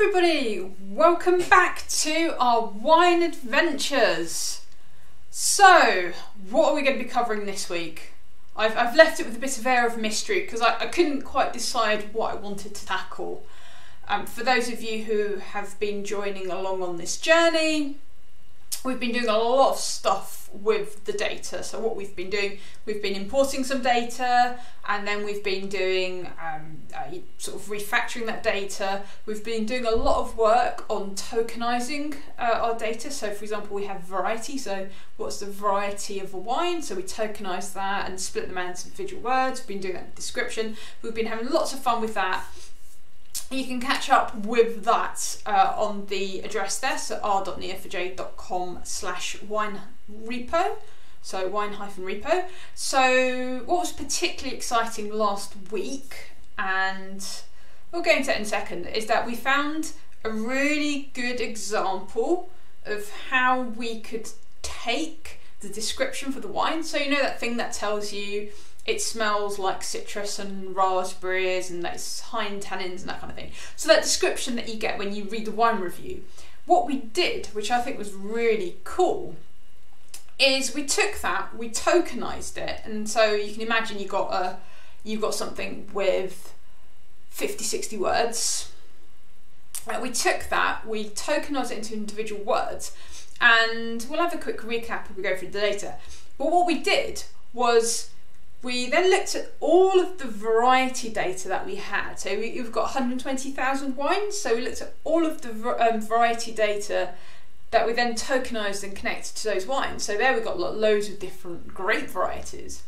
everybody, welcome back to our wine adventures. So, what are we going to be covering this week? I've left it with a bit of air of mystery because I couldn't quite decide what I wanted to tackle. For those of you who have been joining along on this journey, we've been doing a lot of stuff with the data. So what we've been doing, we've been importing some data, and then we've been doing sort of refactoring that data. We've been doing a lot of work on tokenizing our data. So for example, we have variety. So what's the variety of a wine? So we tokenize that and split them out into individual words. We've been doing that in the description. We've been having lots of fun with that. You can catch up with that on the address there, so r.neo4j.com/wine-repo, so wine-repo. So what was particularly exciting last week, and we'll go into it in a second, is that we found a really good example of how we could take the description for the wine. So you know that thing that tells you it smells like citrus and raspberries and that it's high in tannins and that kind of thing. So that description that you get when you read the wine review, what we did, which I think was really cool, is we took that, we tokenized it, and so you can imagine you got something with 50-60 words. We took that, we tokenized it into individual words, and we'll have a quick recap as we go through the data. But what we did was we then looked at all of the variety data that we had. So we've got 120,000 wines. So we looked at all of the variety data that we then tokenized and connected to those wines. So there we got loads of different grape varieties.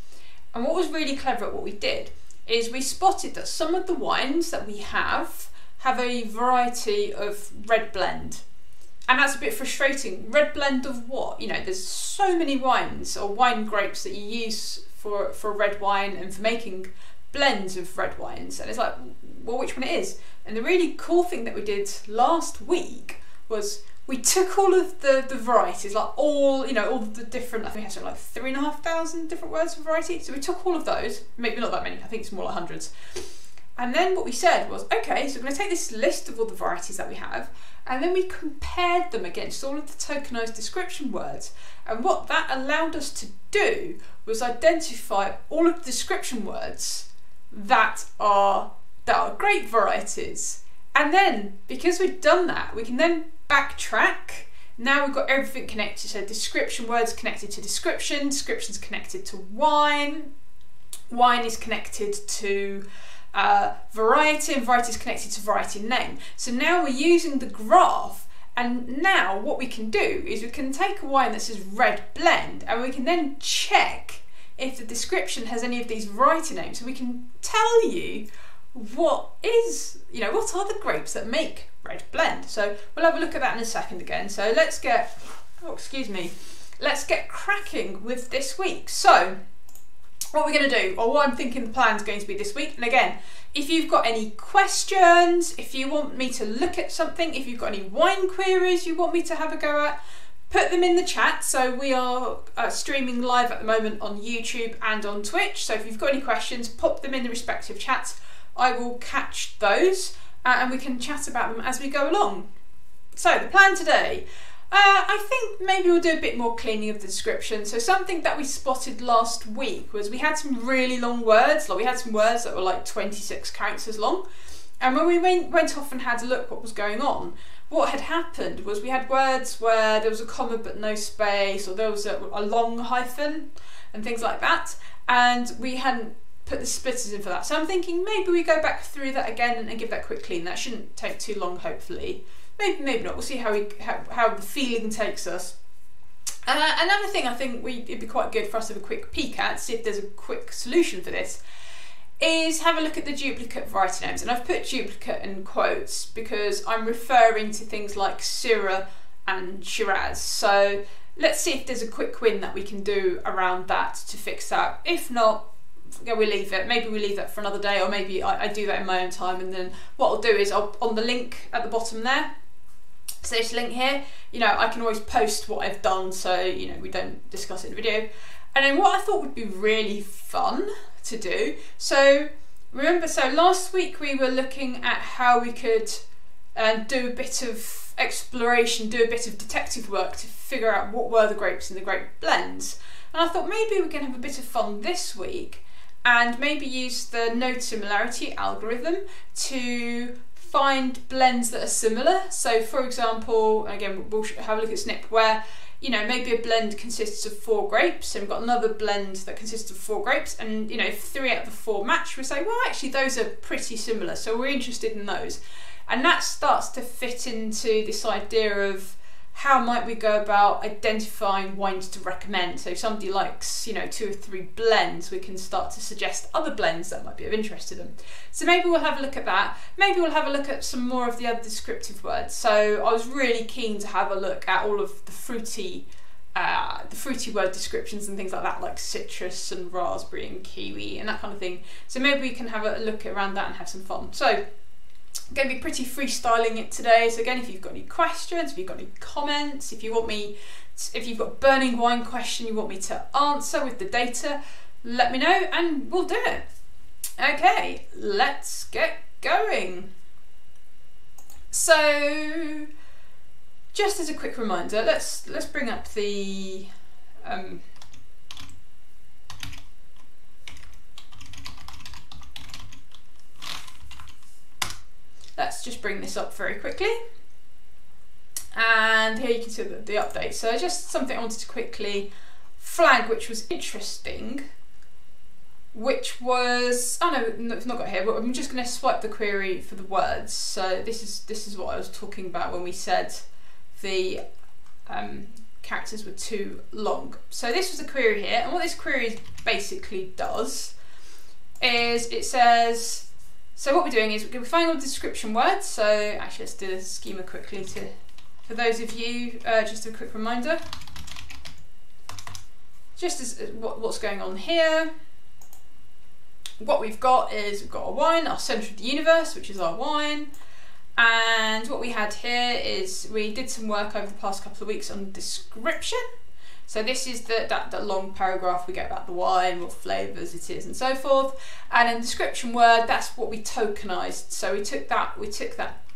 And what was really clever at what we did is we spotted that some of the wines that we have a variety of red blend. And that's a bit frustrating. Red blend of what? You know, there's so many wines or wine grapes that you use for red wine and for making blends of red wines, and it's like, well, which one it is? And the really cool thing that we did last week was we took all of the varieties, like all of the different, I think we had something like 3,500 different words for variety. So we took all of those, maybe not that many, I think it's more like hundreds. And then what we said was, okay, so we're going to take this list of all the varieties that we have, and then we compared them against all of the tokenized description words. And what that allowed us to do was identify all of the description words that are grape varieties. And then, because we've done that, we can then backtrack. Now we've got everything connected. So description words connected to description, description's connected to wine, wine is connected to variety, and variety is connected to variety name. So now we're using the graph, and now what we can do is we can take a wine that says red blend, and we can then check if the description has any of these variety names. So we can tell you what are the grapes that make red blend. So we'll have a look at that in a second again. So let's get cracking with this week. So what we're going to do, or what I'm thinking the plan's going to be this week, and again, if you've got any questions, if you want me to look at something, if you've got any wine queries you want me to have a go at, put them in the chat. So we are streaming live at the moment on YouTube and on Twitch, so if you've got any questions, pop them in the respective chats. I will catch those and we can chat about them as we go along. So the plan today, I think maybe we'll do a bit more cleaning of the description. So something that we spotted last week was we had some really long words. Like we had some words that were like 26 characters long. And when we went off and had a look what was going on, what had happened was we had words where there was a comma but no space, or there was a long hyphen and things like that. And we hadn't put the splitters in for that. So I'm thinking maybe we go back through that again and give that a quick clean. That shouldn't take too long, hopefully. Maybe not. We'll see how the feeling takes us. Another thing I think it'd be quite good for us to have a quick peek at, see if there's a quick solution for this, is have a look at the duplicate variety names. And I've put duplicate in quotes because I'm referring to things like Syrah and Shiraz. So let's see if there's a quick win that we can do around that to fix that. If not, we'll leave it. Maybe we leave that for another day, or maybe I do that in my own time. And then what I'll do is on the link at the bottom there, so this link here, I can always post what I've done, so we don't discuss it in the video. And then what I thought would be really fun to do, so last week we were looking at how we could and do a bit of exploration, do a bit of detective work to figure out what were the grapes in the grape blends. And I thought maybe we can have a bit of fun this week and maybe use the node similarity algorithm to find blends that are similar. So for example, again, we'll have a look at SNP where, you know, maybe a blend consists of 4 grapes and we've got another blend that consists of 4 grapes, and you know, if 3 out of the 4 match, we say, well, actually those are pretty similar, so we're interested in those. And that starts to fit into this idea of how might we go about identifying wines to recommend. So if somebody likes, you know, 2 or 3 blends, we can start to suggest other blends that might be of interest to them. So maybe we'll have a look at that. Maybe we'll have a look at some more of the other descriptive words. So I was really keen to have a look at all of the fruity word descriptions and things like that, like citrus and raspberry and kiwi and that kind of thing. So maybe we can have a look around that and have some fun. So I'm going to be pretty freestyling it today. So again, if you've got any questions, if you've got any comments, if you've got a burning wine question you want me to answer with the data, let me know and we'll do it. Okay, let's get going. So just as a quick reminder, let's bring up the let's just bring this up very quickly. And here you can see the update. So just something I wanted to quickly flag, which was interesting, which was, oh no, it's not got here, but I'm just going to swipe the query for the words. So this is what I was talking about when we said the characters were too long. So this was the query here, and what this query basically does is it says, so what we're doing is we're finding all the description words. So actually let's do the schema quickly for those of you, just a quick reminder. Just as what's going on here. What we've got is we've got a wine, our centre of the universe, which is our wine. And what we had here is we did some work over the past couple of weeks on description. So this is that long paragraph we get about the wine, what flavours it is and so forth. And in description word, that's what we tokenized. So we took that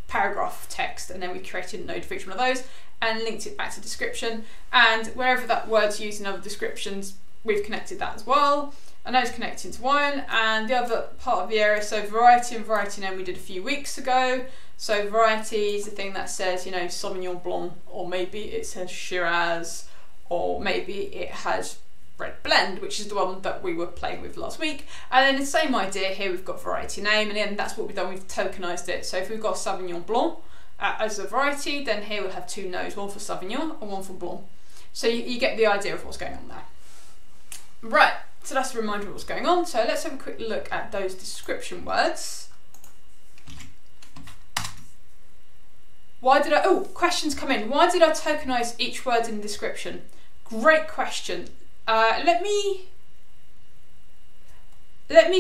paragraph text and then we created a node for each one of those and linked it back to description. And wherever that word's used in other descriptions, we've connected that as well. And those connecting to wine. And the other part of the area, so variety and variety name we did a few weeks ago. So variety is the thing that says, you know, Sauvignon Blanc, or maybe it says Shiraz, or maybe it has red blend, which is the one that we were playing with last week. And then the same idea here, we've got variety name, and then that's what we've done, we've tokenized it. So if we've got Sauvignon Blanc as a variety, then here we'll have 2 nodes, one for Sauvignon and one for Blanc. So you get the idea of what's going on there. Right, so that's a reminder of what's going on. So let's have a quick look at those description words. Questions come in. Why did I tokenize each word in the description? Great question. Let me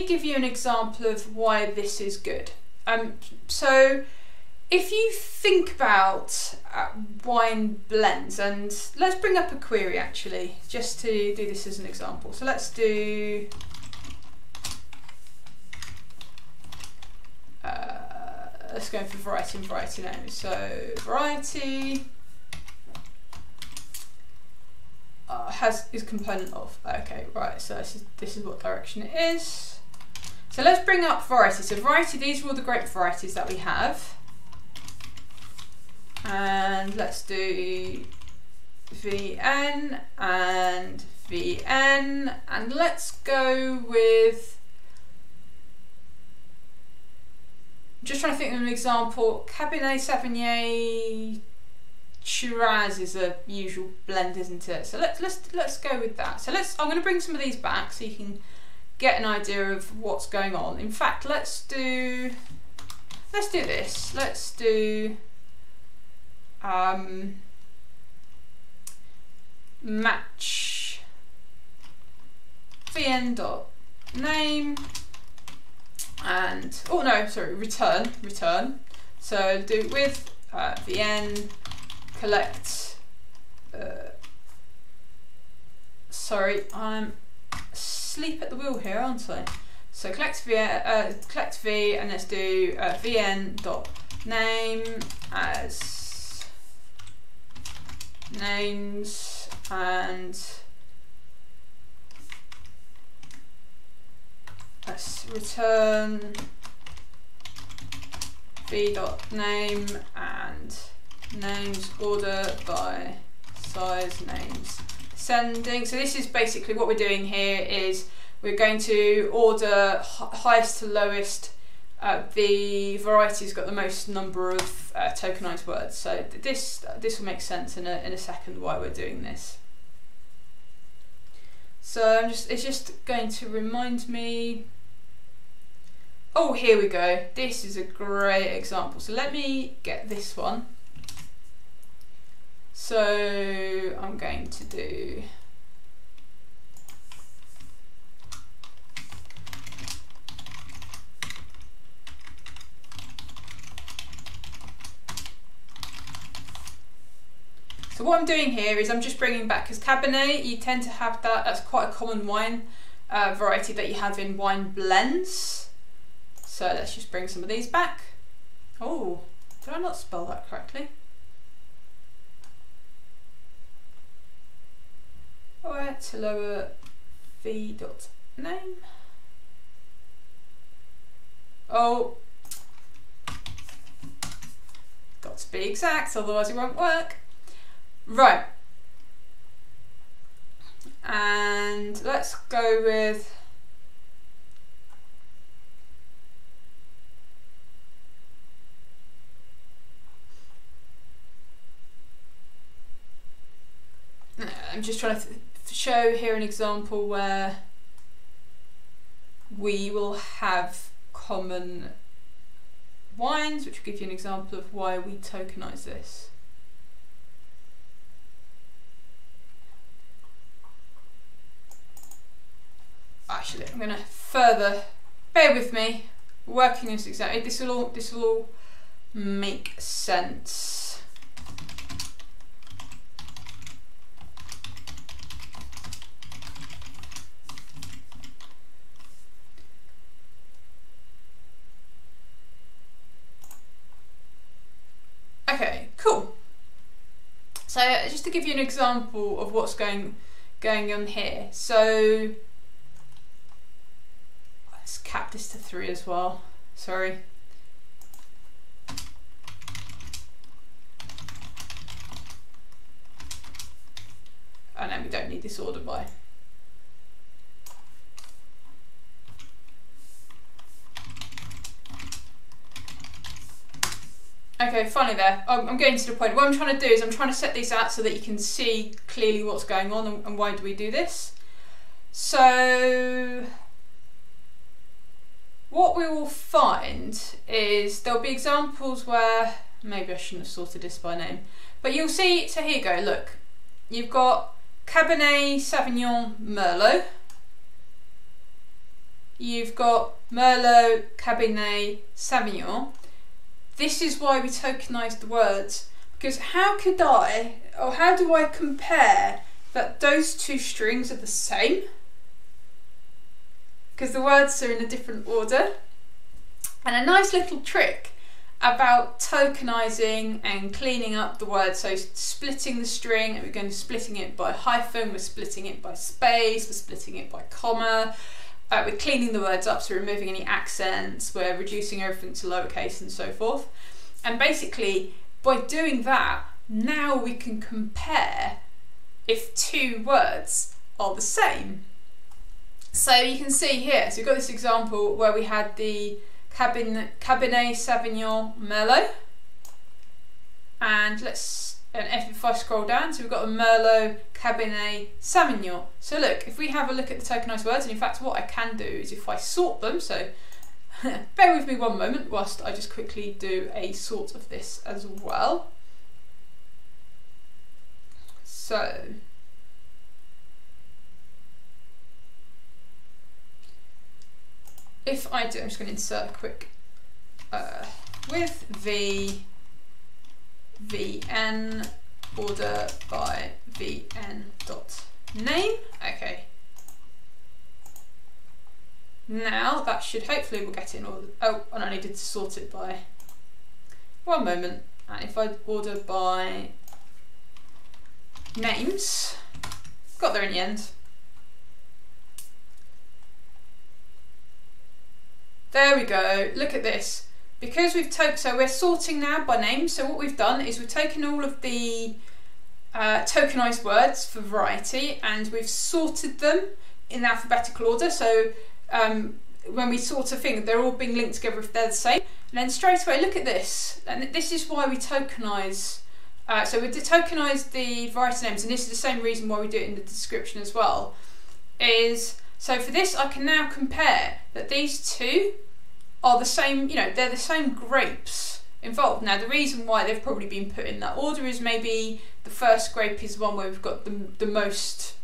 give you an example of why this is good. So if you think about wine blends, and let's bring up a query actually, just to do this as an example. So let's do let's go for variety and variety names. So variety is component of. Okay, right. So this is what direction it is. So let's bring up variety. So variety, these are all the grape varieties that we have. And let's do VN and VN, and let's go with, just trying to think of an example, Cabernet Sauvignon Shiraz is a usual blend, isn't it? So let's go with that. So I'm going to bring some of these back so you can get an idea of what's going on. In fact, let's do this. Let's do match vn.name and return. So do with vn collect. Sorry, I'm asleep at the wheel here, aren't I? So collect v and let's do vn dot name as names and let's return v.name and names order by size names descending. So this is basically what we're doing here is we're going to order highest to lowest. The variety's got the most number of tokenized words. So this will make sense in a second why we're doing this. So it's just going to remind me. Oh, here we go. This is a great example. So let me get this one. So I'm going to do so what I'm doing here is I'm just bringing back, because Cabernet, you tend to have that's quite a common wine variety that you have in wine blends. So let's just bring some of these back. Oh, did I not spell that correctly? Alright, to lower v.name. Oh, got to be exact, otherwise it won't work. Right, and let's go with I'm just trying to show here an example where we will have common wines, which will give you an example of why we tokenize this. Actually, I'm going to further, bear with me, working this exactly. This will all make sense. Okay, cool. So just to give you an example of what's going on here. So let's cap this to 3 as well. Sorry. And then we don't need this order by. Okay, finally there. I'm getting to the point. What I'm trying to do is I'm trying to set these out so that you can see clearly what's going on and why do we do this. So what we will find is there'll be examples where, maybe I shouldn't have sorted this by name, but you'll see, so here you go, look. You've got Cabernet Sauvignon Merlot. You've got Merlot Cabernet Sauvignon. This is why we tokenize the words, because how do I compare that those two strings are the same? Because the words are in a different order. And a nice little trick about tokenizing and cleaning up the words, so splitting the string, and we're going to splitting it by hyphen, we're splitting it by space, we're splitting it by comma. We're cleaning the words up, so removing any accents, we're reducing everything to lowercase and so forth. And basically, by doing that, now we can compare if two words are the same. So you can see here, so we've got this example where we had the Cabernet Sauvignon Merlot. And if I scroll down, so we've got a Merlot Cabernet Sauvignon. So look, if we have a look at the tokenized words, and in fact what I can do is if I sort them, so bear with me one moment whilst I just quickly do a sort of this as well. So if I do, I'm just going to insert a quick with vn order by vn dot name. Okay. Now that should hopefully we'll get in order. Oh, and I needed to sort it by. One moment. And if I order by names, got there in the end. There we go, look at this. Because we've so we're sorting now by name, so what we've done is we've taken all of the tokenized words for variety and we've sorted them in alphabetical order. So when we sort a thing, they're all being linked together if they're the same. And then straight away, look at this. And this is why we tokenize. So we tokenize the variety names, and this is the same reason why we do it in the description as well. So for this, I can now compare that these two are the same, you know, they're the same grapes involved. Now, the reason why they've probably been put in that order is maybe the first grape is the one where we've got the most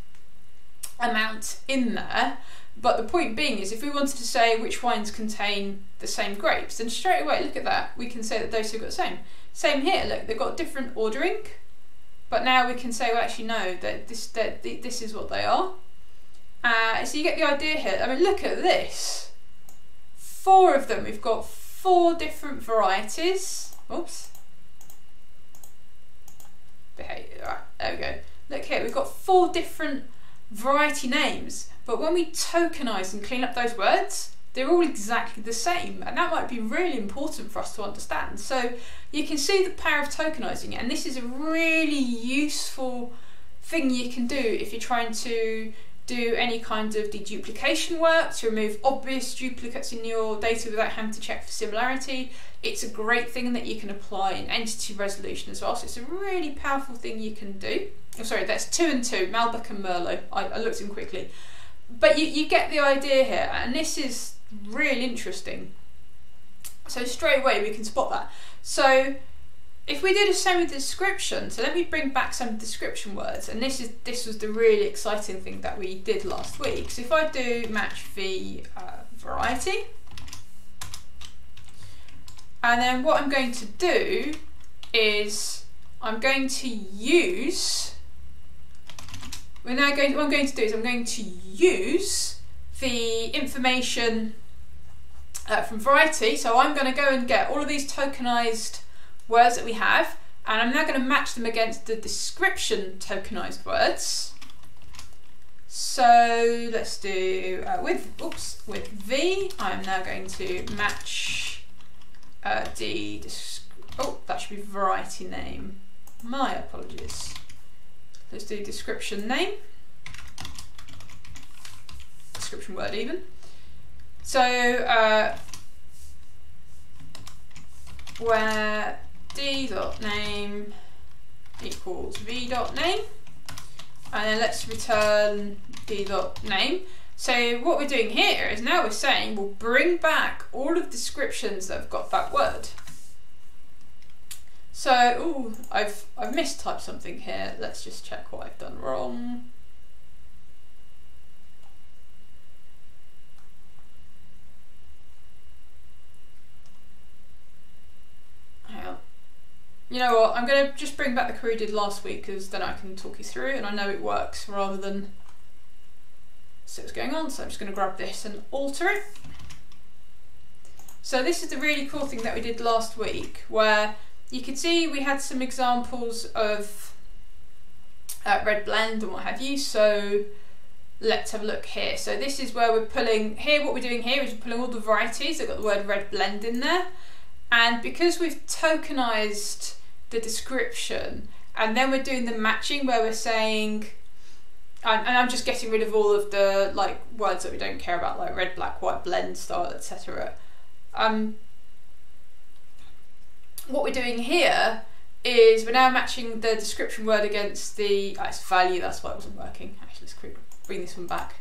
amount in there. But the point being is, if we wanted to say which wines contain the same grapes, then straight away, look at that, we can say that those two got the same. Same here, look, they've got different ordering, but now we can say, well, actually, no, that this is what they are. So you get the idea here. I mean, look at this. 4 of them. We've got 4 different varieties. Oops. Right, there we go. Look here, we've got 4 different variety names, but when we tokenize and clean up those words, they're all exactly the same, and that might be really important for us to understand. So you can see the power of tokenizing, and this is a really useful thing you can do if you're trying to do any kind of deduplication work to remove obvious duplicates in your data without having to check for similarity. It's a great thing that you can apply in entity resolution as well, so it's a really powerful thing you can do. Oh, sorry, that's 2 and 2, Malbec and Merlot. I looked in quickly. But you get the idea here, and this is really interesting. So straight away we can spot that. So if we do the same with the description, so let me bring back some description words, and this was the really exciting thing that we did last week. So if I do match the variety, and then what I'm going to do is I'm going to use, what I'm going to do is I'm going to use the information from variety. So I'm going to go and get all of these tokenized words that we have, and I'm now going to match them against the description tokenized words. So let's do with V. I'm now going to match that should be variety name. My apologies. Let's do description name. Description word even. So where d.name equals v.name, and then let's return d.name. So what we're doing here is now we're saying we'll bring back all of the descriptions that have got that word. So, ooh, I've mistyped something here. Let's just check what I've done wrong. You know what, I'm going to just bring back the query we did last week, because then I can talk you through it and I know it works rather than see what's going on. So I'm just going to grab this and alter it. So this is the really cool thing that we did last week, where you can see we had some examples of red blend and what have you. So let's have a look here. So this is where we're pulling, here what we're doing here is we're pulling all the varieties that got the word red blend in there. And because we've tokenized the description, and then we're doing the matching where we're saying, and I'm just getting rid of all of the like words that we don't care about, like red, black, white, blend, style, etc. What we're doing here is we're now matching the description word against the its value. That's why it wasn't working. Actually, let's bring this one back.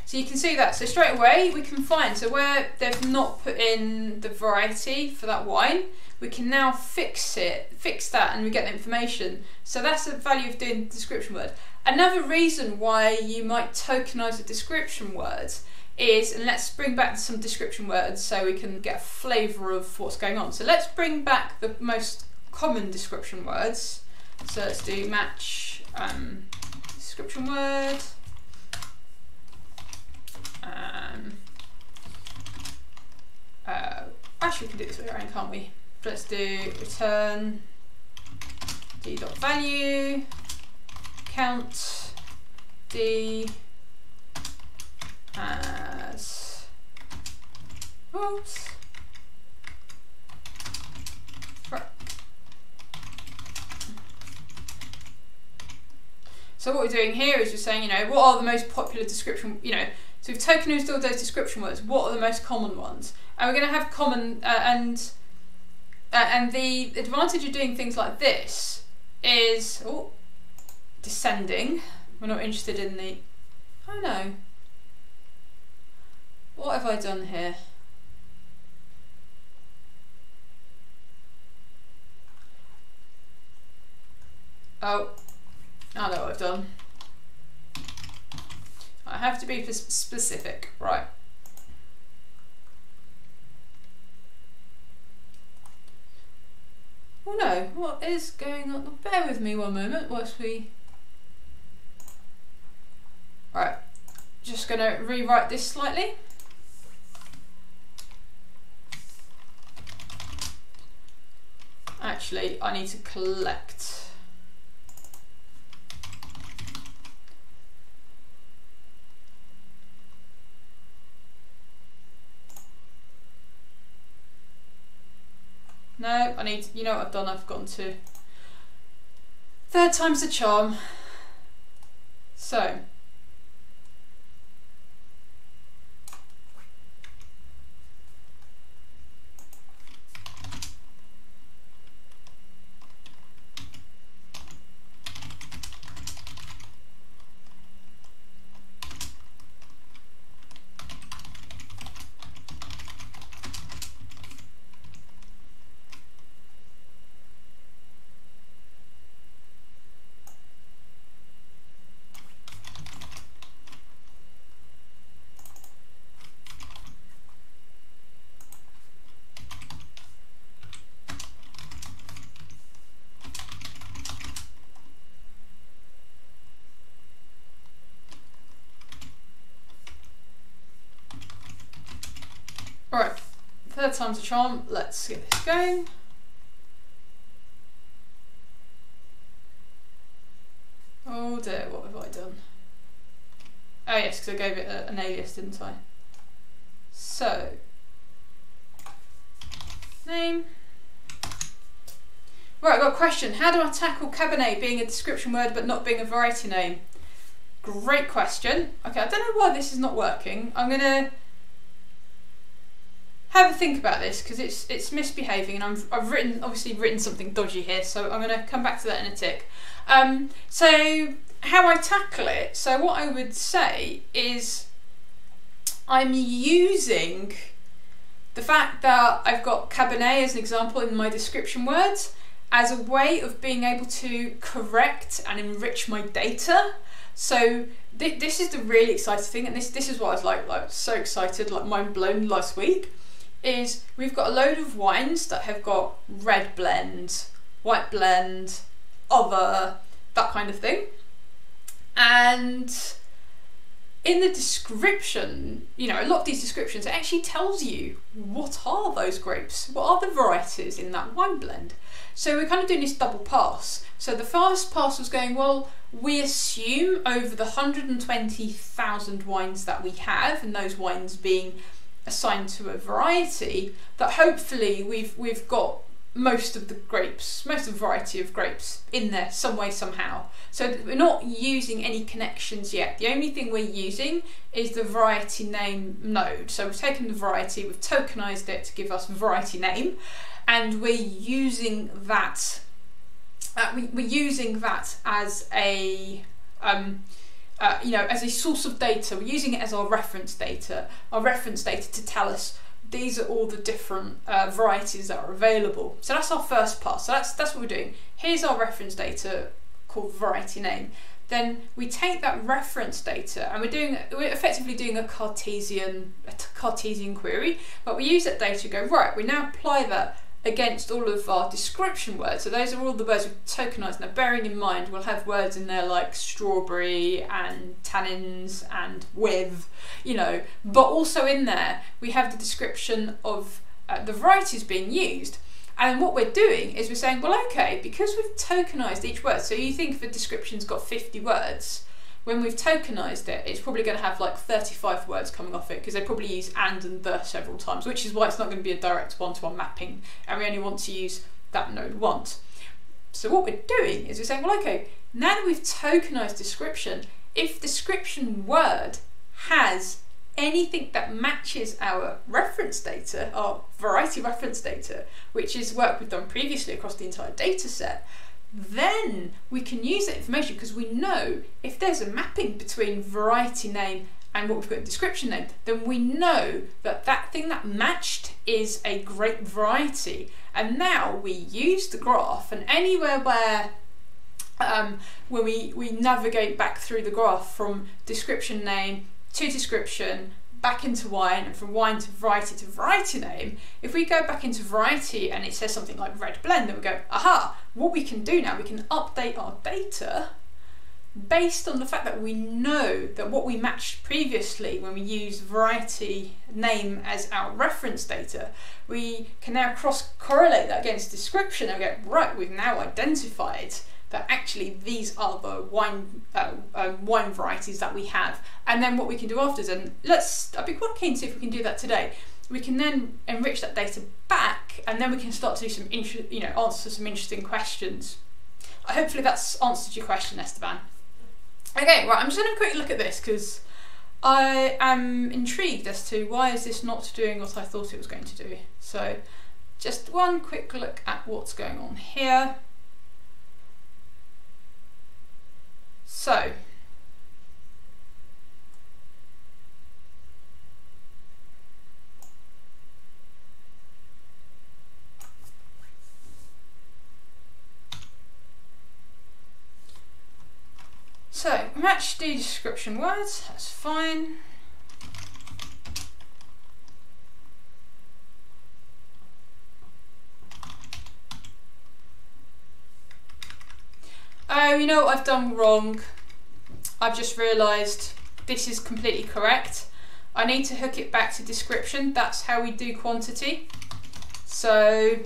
So you can see that. So straight away we can find, so where they've not put in the variety for that wine, we can now fix that, and we get the information. So that's the value of doing the description word. Another reason why you might tokenize the description words is, and let's bring back some description words so we can get a flavour of what's going on. So let's bring back the most common description words. So let's do match description word. actually we can do this way around, can't we? Let's do return d.value count d as oops. Right. So what we're doing here is we're saying, you know, what are the most popular description, you know, so we've tokenized all those description words, what are the most common ones? And we're going to have common, and the advantage of doing things like this is, oh, descending. We're not interested in the, oh no. What have I done here? Oh, I know what I've done. I have to be specific, right. Oh no, what is going on? Bear with me one moment whilst we... Right, just going to rewrite this slightly. Actually, I need to collect. No, I need, you know what I've done, I've gone to third time's the charm. So, alright, third time's a charm, let's get this going. Oh dear, what have I done? Oh yes, because I gave it an alias, didn't I? So, name. Right, I've got a question. How do I tackle cabernet being a description word but not being a variety name? Great question. Okay, I don't know why this is not working. I'm going to have a think about this because it's misbehaving, and I've obviously written something dodgy here, so I'm going to come back to that in a tick. So how I tackle it, so what I would say is I'm using the fact that I've got cabernet as an example in my description words as a way of being able to correct and enrich my data. So this is the really exciting thing, and this is what I was like so excited, like mind blown last week, is we've got a load of wines that have got red blend, white blend, other, that kind of thing. And in the description, you know, a lot of these descriptions, it actually tells you what are those grapes, what are the varieties in that wine blend. So we're kind of doing this double pass. So the first pass was going, well, we assume over the 120,000 wines that we have, and those wines being assigned to a variety, that hopefully we've got most of the grapes, most of the variety of grapes in there some way, somehow. So we're not using any connections yet. The only thing we're using is the variety name node. So we've taken the variety, we've tokenized it to give us variety name, and we're using that. We're using that as a you know, as a source of data. We're using it as our reference data to tell us these are all the different varieties that are available. So that's our first pass. So that's what we're doing. Here's our reference data called variety name. Then we take that reference data and we're effectively doing a Cartesian query, but we use that data to go, right, we now apply that against all of our description words. So those are all the words we've tokenized. Now bearing in mind we'll have words in there like strawberry and tannins and with, you know, but also in there we have the description of the varieties being used. And what we're doing is we're saying, well, okay, because we've tokenized each word, so you think if a description's got 50 words, when we've tokenized it, it's probably going to have like 35 words coming off it, because they probably use and the several times, which is why it's not going to be a direct one-to-one mapping, and we only want to use that node once. So what we're doing is we're saying, well, okay, now that we've tokenized description, if description word has anything that matches our reference data, our variety reference data, which is work we've done previously across the entire data set, then we can use that information, because we know if there's a mapping between variety name and what we've got in description name, then we know that that thing that matched is a grape variety. And now we use the graph, and anywhere where when we navigate back through the graph from description name to description, back into wine, and from wine to variety name, if we go back into variety and it says something like red blend, then we go, aha, what we can do now, we can update our data based on the fact that we know that what we matched previously when we used variety name as our reference data, we can now cross-correlate that against description and go, right, we've now identified that actually these are the wine varieties that we have. And then what we can do after is, and I'd be quite keen to see if we can do that today. We can then enrich that data back, and then we can start to do some answer some interesting questions. Hopefully that's answered your question, Esteban. Okay, right, I'm just going to quickly look at this, because I am intrigued as to why is this not doing what I thought it was going to do. So just one quick look at what's going on here. So match the description words, that's fine. Oh, you know what I've done wrong? I've just realised this is completely correct. I need to hook it back to description. That's how we do quantity. So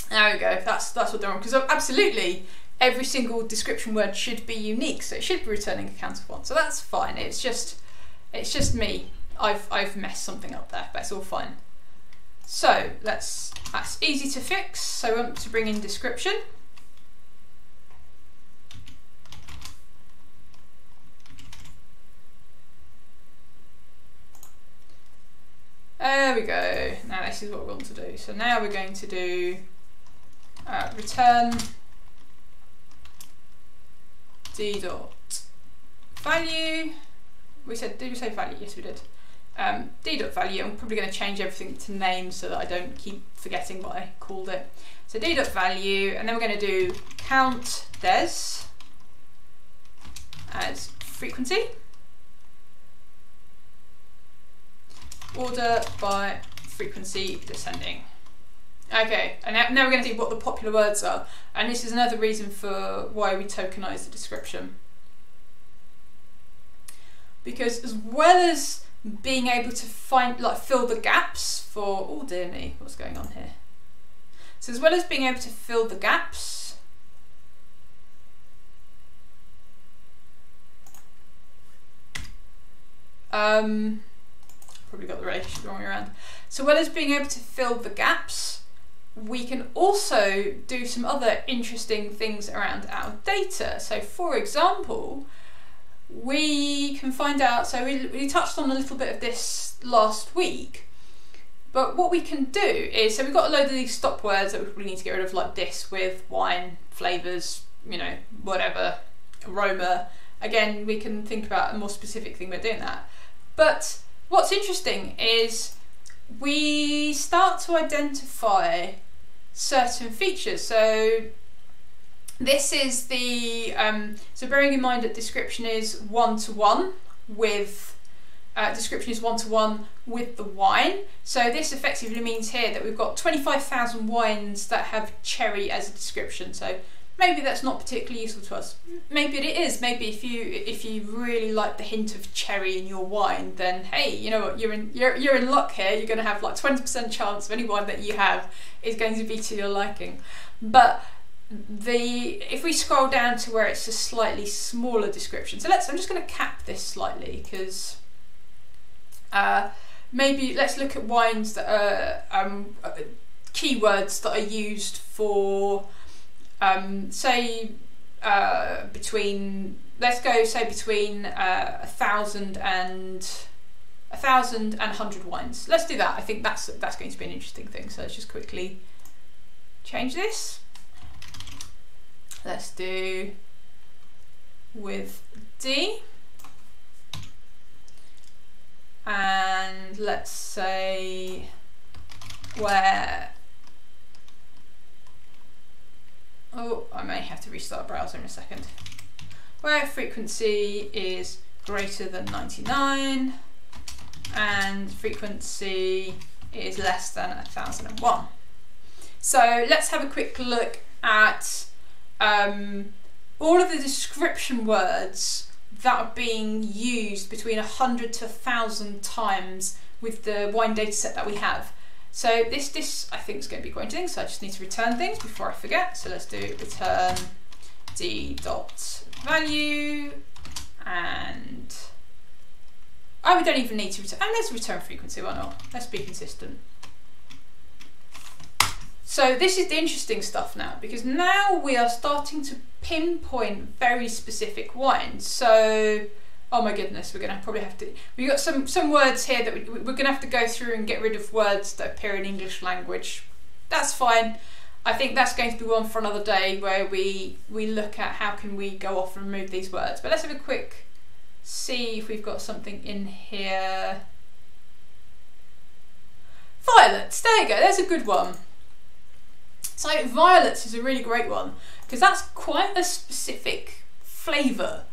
there we go. That's what I'm wrong. Because absolutely every single description word should be unique, so it should be returning a count of 1. So that's fine. It's just me. I've messed something up there, but it's all fine. So that's easy to fix. So we want to bring in description. There we go. Now this is what we want to do. So now we're going to do return d dot value. Did we say value? Yes, we did. D dot value. I'm probably going to change everything to name so that I don't keep forgetting what I called it. So d dot value, and then we're going to do count des as frequency. Order by frequency descending. Okay, and now we're going to see what the popular words are, and this is another reason for why we tokenize the description. Because as well as being able to fill the gaps for, oh dear me, what's going on here? So as well as being able to fill the gaps, probably got the relationship the wrong way around. So as well as being able to fill the gaps, we can also do some other interesting things around our data. So for example, we can find out, so we touched on a little bit of this last week, but what we can do is, so we've got a load of these stop words that we probably need to get rid of, like this, with, wine, flavours, you know, whatever, aroma. Again, we can think about a more specific thing by doing that. But what's interesting is we start to identify certain features. So this is the, so bearing in mind that description is one-to-one with, with the wine. So this effectively means here that we've got 25,000 wines that have cherry as a description. So maybe that's not particularly useful to us. Maybe it is. Maybe if you really like the hint of cherry in your wine, then hey, you know what, you're in luck here. You're going to have like 20% chance of any wine that you have is going to be to your liking. But if we scroll down to where it's a slightly smaller description, so I'm just going to cap this slightly because maybe let's look at wines that are keywords that are used for say between 1,000 and 100 wines. Let's do that. I think that's going to be an interesting thing. So let's just quickly change this. Let's do with D, and let's say where, oh, I may have to restart the browser in a second, where frequency is greater than 99 and frequency is less than 1001. So let's have a quick look at all of the description words that are being used between 100 to 1,000 times with the wine data set that we have. So this I think is going to be quite interesting, so I just need to return things before I forget. So let's do return d.value, and we don't even need to return, and let's return frequency, why not? Let's be consistent. So this is the interesting stuff now, because now we are starting to pinpoint very specific wines. So, oh my goodness, we're going to probably have to, we've got some words here that we're going to have to go through and get rid of words that appear in English language. That's fine. I think that's going to be one for another day, where we look at how can we go off and remove these words. But let's have a quick see if we've got something in here. Violets, there you go, there's a good one. So violets is a really great one because that's quite a specific flavour.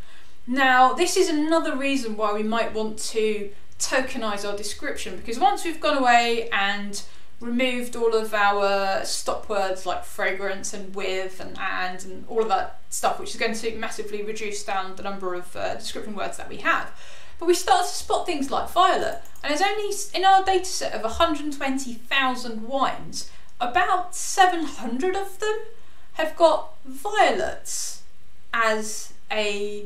Now this is another reason why we might want to tokenize our description, because once we've gone away and removed all of our stop words like fragrance and with and all of that stuff, which is going to massively reduce down the number of description words that we have, but we start to spot things like violet, and there's only, in our data set of 120,000 wines, about 700 of them have got violets as a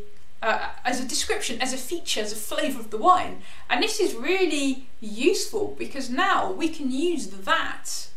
description, as a feature, as a flavour of the wine. And this is really useful because now we can use that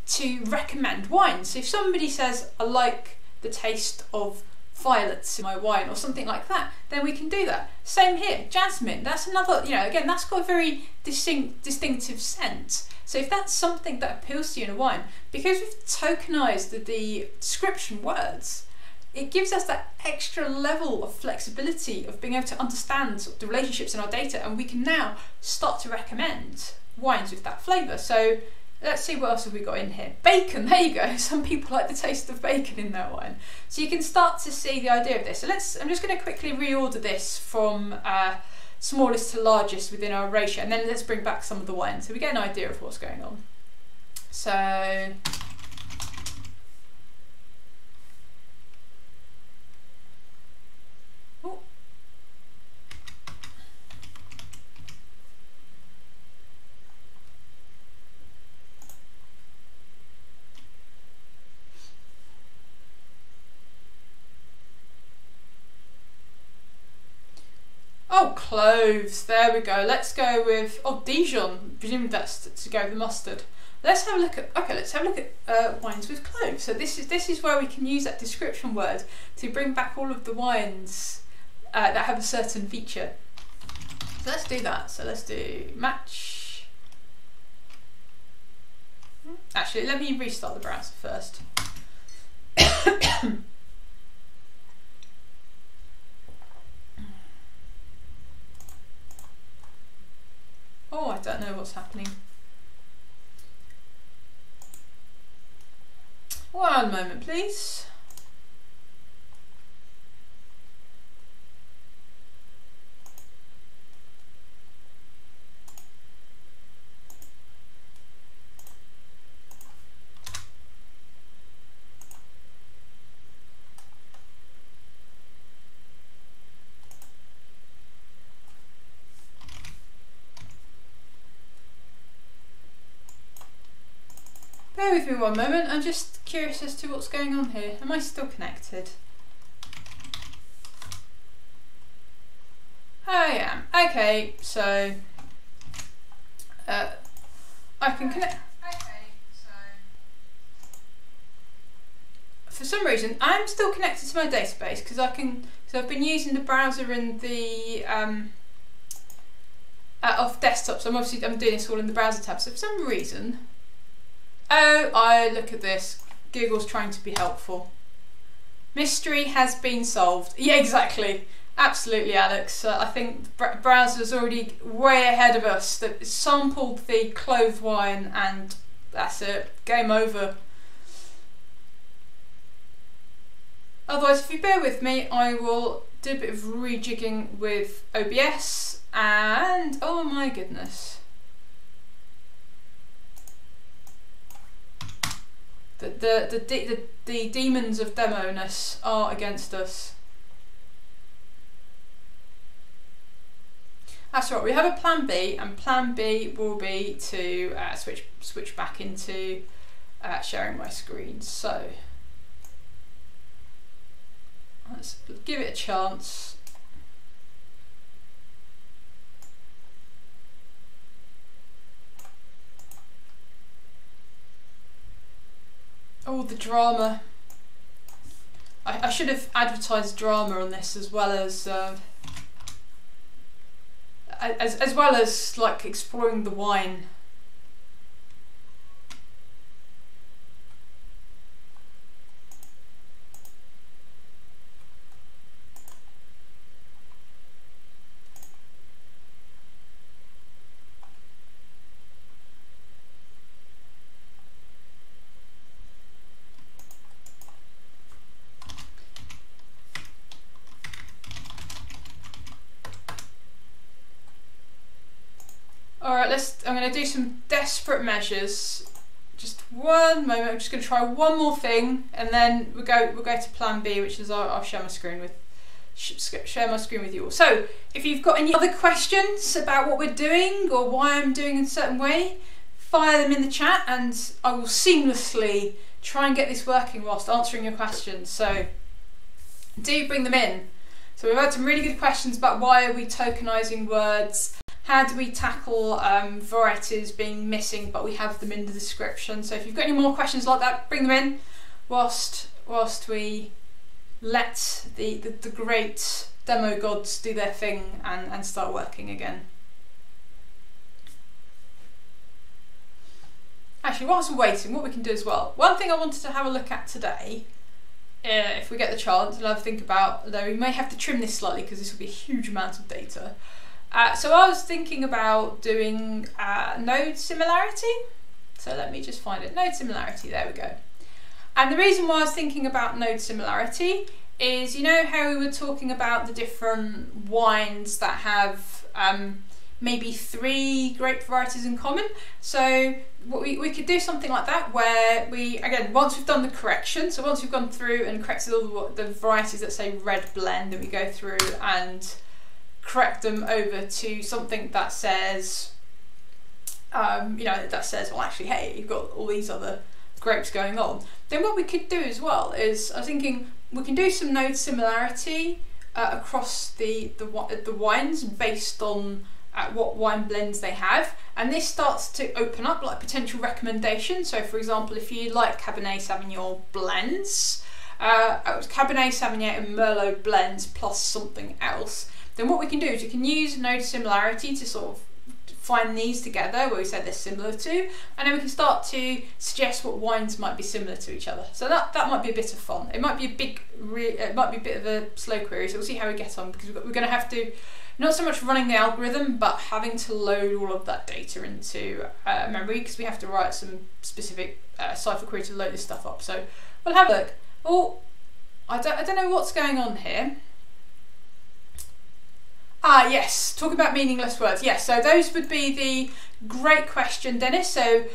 to recommend wine. So if somebody says, I like the taste of violets in my wine or something like that, then we can do that. Same here, jasmine, that's another, again, that's got a very distinctive scent. So if that's something that appeals to you in a wine, because we've tokenized the description words, it gives us that extra level of flexibility of being able to understand the relationships in our data, and we can now start to recommend wines with that flavour. So let's see, what else have we got in here? Bacon, there you go. Some people like the taste of bacon in their wine. So you can start to see the idea of this. So I'm just going to quickly reorder this from smallest to largest within our ratio, and then let's bring back some of the wines so we get an idea of what's going on. So oh, cloves, there we go. Let's go with, Dijon, presumably that's to go with mustard. Let's have a look at, wines with cloves. So this is where we can use that description word to bring back all of the wines that have a certain feature. So let's do that. So let's do match. Actually, let me restart the browser first. Oh, I don't know what's happening. One moment, please. Bear with me one moment, I'm just curious as to what's going on here. Am I still connected? I am. Okay, so I can connect. Okay, so for some reason I'm still connected to my database because I can. So I've been using the browser in the off desktop. So I'm doing this all in the browser tab. So for some reason, I look at this. Google's trying to be helpful. Mystery has been solved. Yeah, exactly. Absolutely, Alex. I think the browser's already way ahead of us. That sampled the clove wine and that's it. Game over. Otherwise, if you bear with me, I will do a bit of rejigging with OBS and oh my goodness. The demons of demo-ness are against us. That's right, we have a plan B, and plan B will be to switch back into sharing my screen. So let's give it a chance. Oh, the drama. I should have advertised drama on this as well as like exploring the wine. Alright, I'm going to do some desperate measures. Just one moment, I'm just going to try one more thing and then we'll go to plan B, which is I'll share my screen with you all. So, if you've got any other questions about what we're doing or why I'm doing in a certain way, fire them in the chat and I will seamlessly try and get this working whilst answering your questions. So, do bring them in. So we've had some really good questions about why are we tokenizing words. How do we tackle varieties being missing but we have them in the description? So if you've got any more questions like that, bring them in whilst we let the great demo gods do their thing and start working again. Actually, whilst we're waiting, what we can do as well, one thing I wanted to have a look at today, if we get the chance, and I'll think about, though we may have to trim this slightly because this will be a huge amount of data. So I was thinking about doing node similarity. So let me just find it. Node similarity, there we go. And the reason why I was thinking about node similarity is, you know how we were talking about the different wines that have maybe 3 grape varieties in common? So what we could do something like that where we, again, once we've done the correction, so once we've gone through and corrected all the varieties that say red blend, and we go through and correct them over to something that says, that says, well, actually, hey, you've got all these other grapes going on. Then what we could do as well is, I was thinking, we can do some node similarity across the wines based on what wine blends they have, and this starts to open up like potential recommendations. So, for example, if you like Cabernet Sauvignon blends, Cabernet Sauvignon and Merlot blends plus something else, then what we can do is we can use node similarity to sort of find these together where we say they're similar to, and then we can start to suggest what wines might be similar to each other. So that might be a bit of fun. It might be it might be a bit of a slow query, so we'll see how we get on, because we're going to have to, not so much running the algorithm, but having to load all of that data into memory, because we have to write some specific cipher query to load this stuff up. So we'll have a look. Oh, I don't know what's going on here. Ah, yes, talk about meaningless words. Yes, so those would be great question, Dennis. So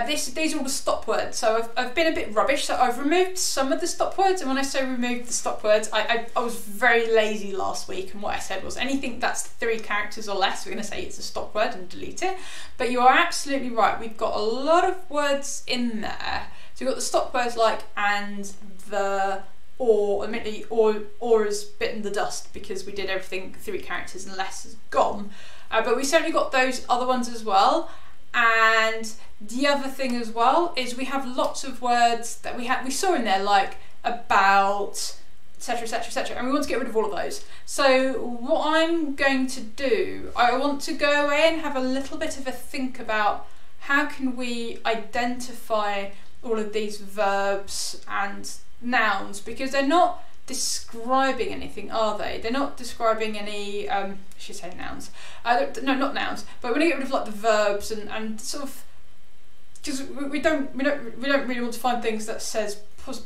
these are all the stop words. So I've been a bit rubbish. So I've removed some of the stop words, and when I say removed the stop words, I was very lazy last week, and what I said was anything that's 3 characters or less, we're going to say it's a stop word and delete it. But you are absolutely right. We've got a lot of words in there. So we've got the stop words like and, the, or, admittedly, or has bitten the dust because we did everything 3 characters and less is gone. But we certainly got those other ones as well. And the other thing as well is we have lots of words that we saw in there like about, etc, etc, etc, and we want to get rid of all of those. So what I'm going to do, I want to go away and have a little bit of a think about how can we identify all of these verbs and nouns, because they're not describing anything, are they? They're not describing any, I should say nouns. No, not nouns. But we're going to get rid of like the verbs and sort of, because we don't really want to find things that says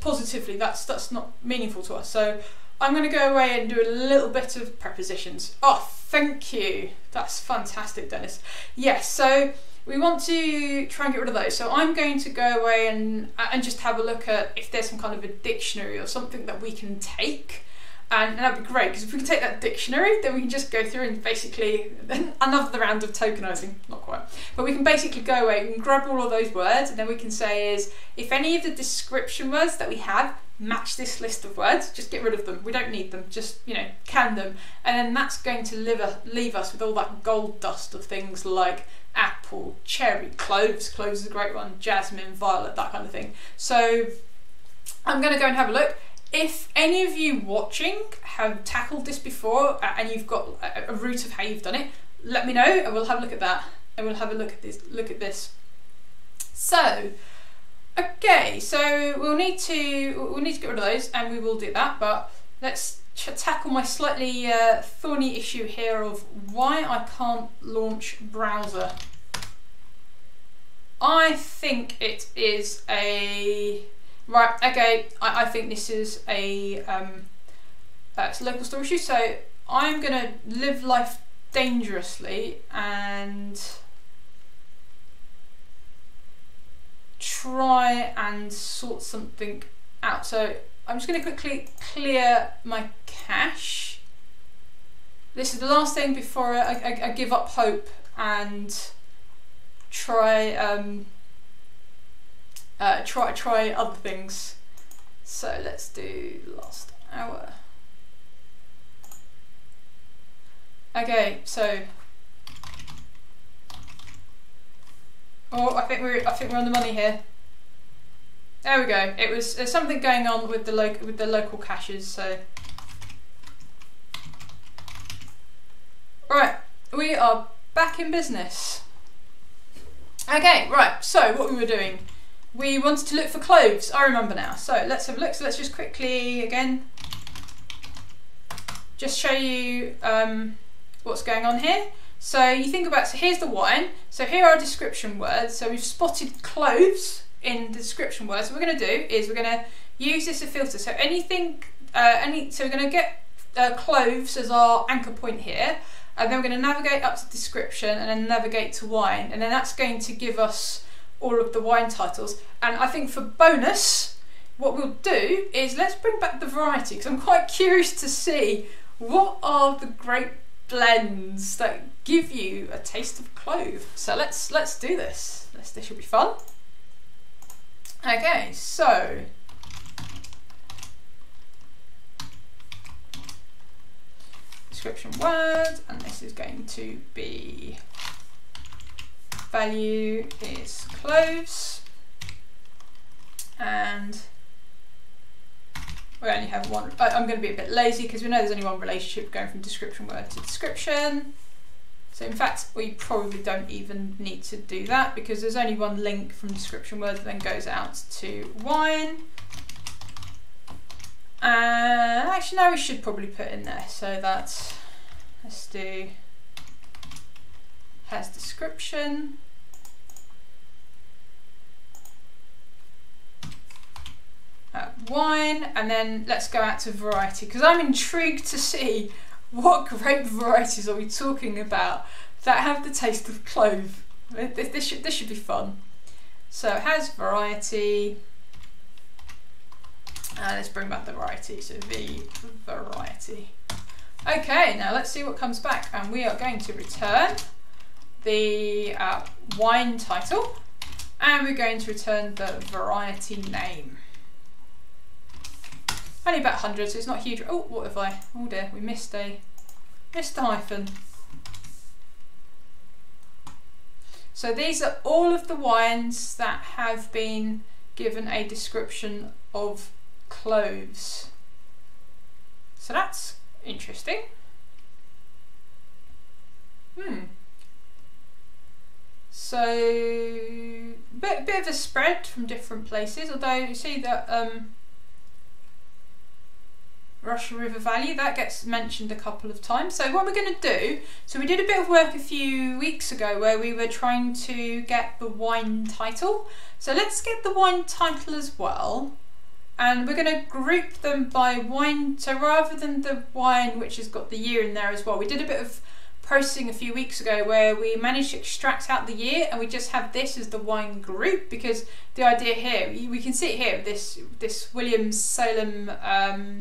positively. That's not meaningful to us. So I'm going to go away and do a little bit of prepositions. Oh, thank you. That's fantastic, Dennis. Yes. So we want to try and get rid of those. So I'm going to go away and just have a look at if there's some kind of a dictionary or something that we can take. And that'd be great, because if we can take that dictionary, then we can just go through and basically, another round of tokenising, not quite. But we can basically go away and grab all of those words, and then we can say is, if any of the description words that we have match this list of words, just get rid of them. We don't need them, just, you know, can them. And then that's going to leave us with all that gold dust of things like apple, cherry, cloves is a great one, jasmine, violet, that kind of thing. So I'm going to go and have a look. If any of you watching have tackled this before and you've got a route of how you've done it, let me know and we'll have a look at that, and we'll have a look at this. So okay, so we'll need to get rid of those, and we will do that, but let's tackle my slightly thorny issue here of why I can't launch browser. I think it is a right. Okay, I think this is a it's a local store issue. So I'm gonna live life dangerously and try and sort something out. So I'm just going to quickly clear my cache. This is the last thing before I give up hope and try other things. So let's do last hour. Okay, so I think we're on the money here. There we go. There's something going on with the local caches. So right, we are back in business. Okay, right. So what we were doing, we wanted to look for cloves. I remember now. So let's have a look. So let's just quickly again just show you what's going on here. So you think about, so here's the wine. So here are description words. So we've spotted cloves in the description words. So what we're going to do is we're going to use this as a filter. So anything, so we're going to get cloves as our anchor point here, and then we're going to navigate up to description and then navigate to wine, and then that's going to give us all of the wine titles. And I think for bonus, what we'll do is let's bring back the variety, because I'm quite curious to see what are the grape blends that give you a taste of clove. So let's do this. This should be fun. Okay, so description word, and this is going to be value is cloves, and we only have one. I'm going to be a bit lazy because we know there's only one relationship going from description word to description. So in fact, we probably don't even need to do that because there's only one link from description word that then goes out to wine. Actually, no, we should probably put in there. So that's, let's do has description. Wine, and then let's go out to variety, because I'm intrigued to see what grape varieties are we talking about that have the taste of clove. This should be fun. So it has variety. Let's bring back the variety. So the variety. Okay, now let's see what comes back, and we are going to return the wine title, and we're going to return the variety name. Only about 100, so it's not huge. Oh, what have I? Oh dear, we missed a hyphen. So these are all of the wines that have been given a description of cloves. So that's interesting. So bit of a spread from different places, although you see that Russian River Valley, that gets mentioned a couple of times. So what we're going to do, so we did a bit of work a few weeks ago where we were trying to get the wine title. So let's get the wine title as well. And we're going to group them by wine. So rather than the wine which has got the year in there as well, we did a bit of processing a few weeks ago where we managed to extract out the year, and we just have this as the wine group, because the idea here, we can see it here, this Williams Salem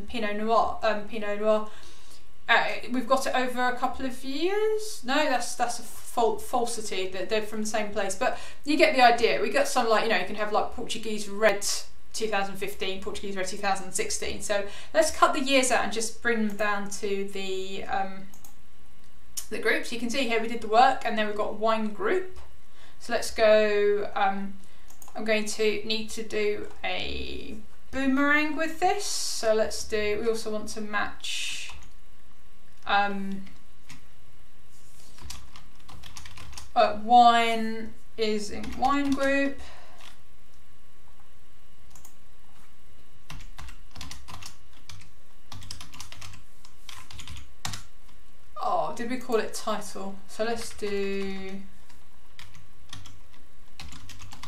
Pinot Noir. We've got it over a couple of years. No, that's a falsity. They're from the same place, but you get the idea. We got some, like, you know, you can have like Portuguese red 2015, Portuguese red 2016. So let's cut the years out and just bring them down to the groups. You can see here we did the work, and then we've got wine group. So let's go. I'm going to need to do a boomerang with this. So let's do. We also want to match. Wine is in wine group. Oh, did we call it title? So let's do, I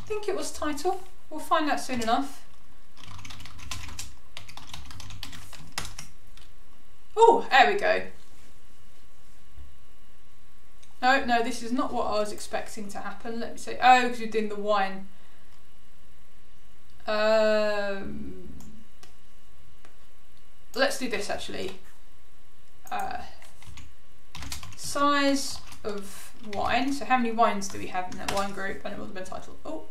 think it was title. We'll find out soon enough. Oh, there we go. No, this is not what I was expecting to happen. Let me see. Oh, because we're doing the wine. Let's do this actually. Size of wine. So how many wines do we have in that wine group? And it wasn't been titled. Oh.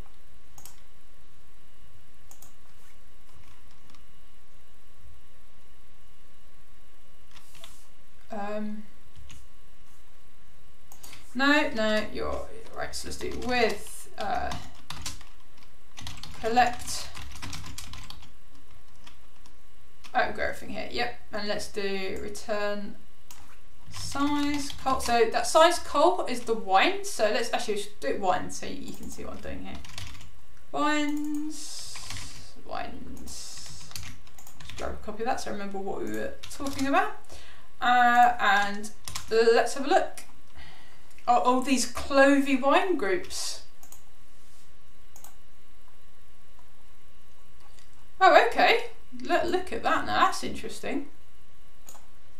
No, you're right. So let's do with collect. Oh, we've got everything here. Yep, and let's do return size col. So that size col is the wine. So let's actually do it wine so you can see what I'm doing here. Wines. Just grab a copy of that so I remember what we were talking about. And let's have a look. All these clovey wine groups. Oh, okay. Look at that now. That's interesting.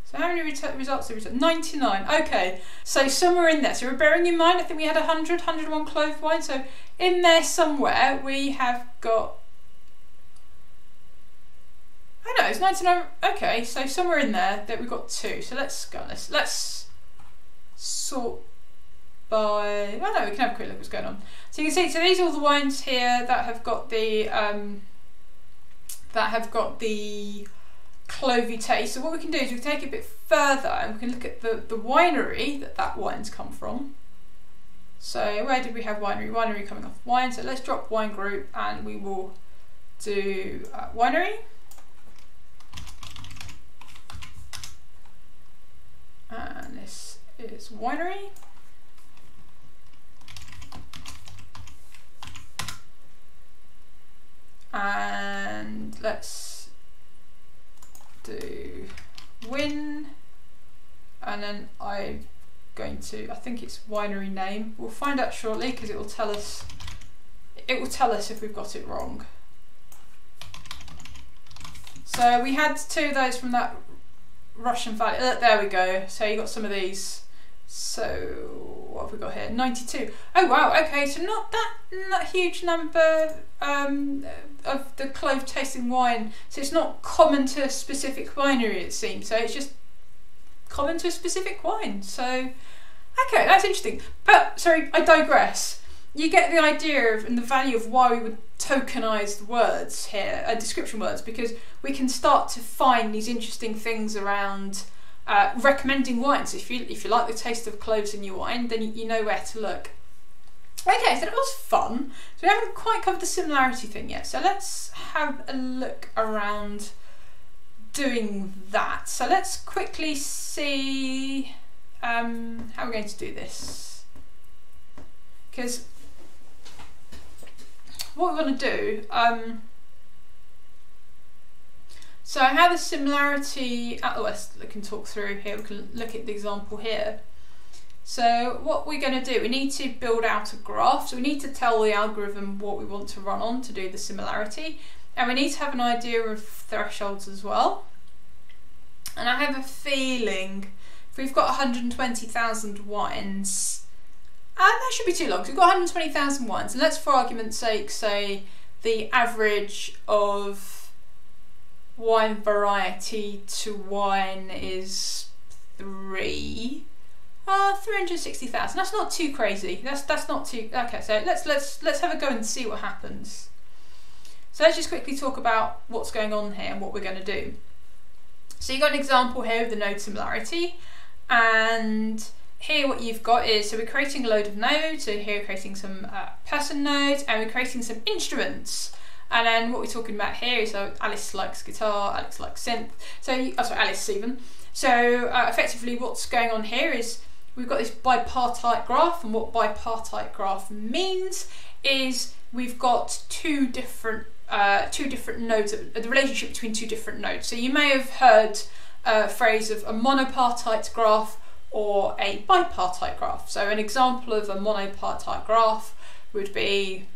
So how many results did we get? 99. Okay, so somewhere in there. So we're bearing in mind, I think we had 101 clove wine. So in there somewhere we have got, I know, it's 99. Okay, so somewhere in there that we've got 2. So let's go on this. Let's sort by, oh no, we can have a quick look what's going on. So you can see, so these are all the wines here that have got the clovey taste. So what we can do is we can take it a bit further and we can look at the winery that wine's come from. So where did we have winery? Winery coming off wine. So let's drop wine group and we will do winery. And this is winery. And let's do win, and then I'm going to, I think it's winery name. We'll find out shortly because it will tell us if we've got it wrong. So we had 2 of those from that Russian Valley. There we go. So you got some of these. So what have we got here? 92. Oh wow, okay, so not that huge number of the clove tasting wine. So it's not common to a specific winery, it seems. So it's just common to a specific wine. So, okay, that's interesting. But, sorry, I digress. You get the idea of and the value of why we would tokenize the words here, description words, because we can start to find these interesting things around recommending wines. If you like the taste of cloves in your wine, then you know where to look. Okay, so that was fun. So we haven't quite covered the similarity thing yet. So let's have a look around doing that. So let's quickly see how we're going to do this. Because what we want to do, so how the similarity, we can talk through here, we can look at the example here. So what we're going to do, we need to build out a graph. So we need to tell the algorithm what we want to run on to do the similarity. And we need to have an idea of thresholds as well. And I have a feeling if we've got 120,000 wines, that should be too long. So we've got 120,000 wines. And let's, for argument's sake, say the average of wine variety to wine is 360,000. That's not too crazy. That's not too okay. So let's have a go and see what happens. So let's just quickly talk about what's going on here and what we're going to do. So you've got an example here of the node similarity, and here what you've got is, so we're creating a load of nodes. So here we're creating some person nodes, and we're creating some instruments. And then what we're talking about here is, so Alice likes guitar, Alex likes synth. So, Alice even. So effectively what's going on here is we've got this bipartite graph, and what bipartite graph means is we've got two different nodes, the relationship between two different nodes. So you may have heard a phrase of a monopartite graph or a bipartite graph. So an example of a monopartite graph would be,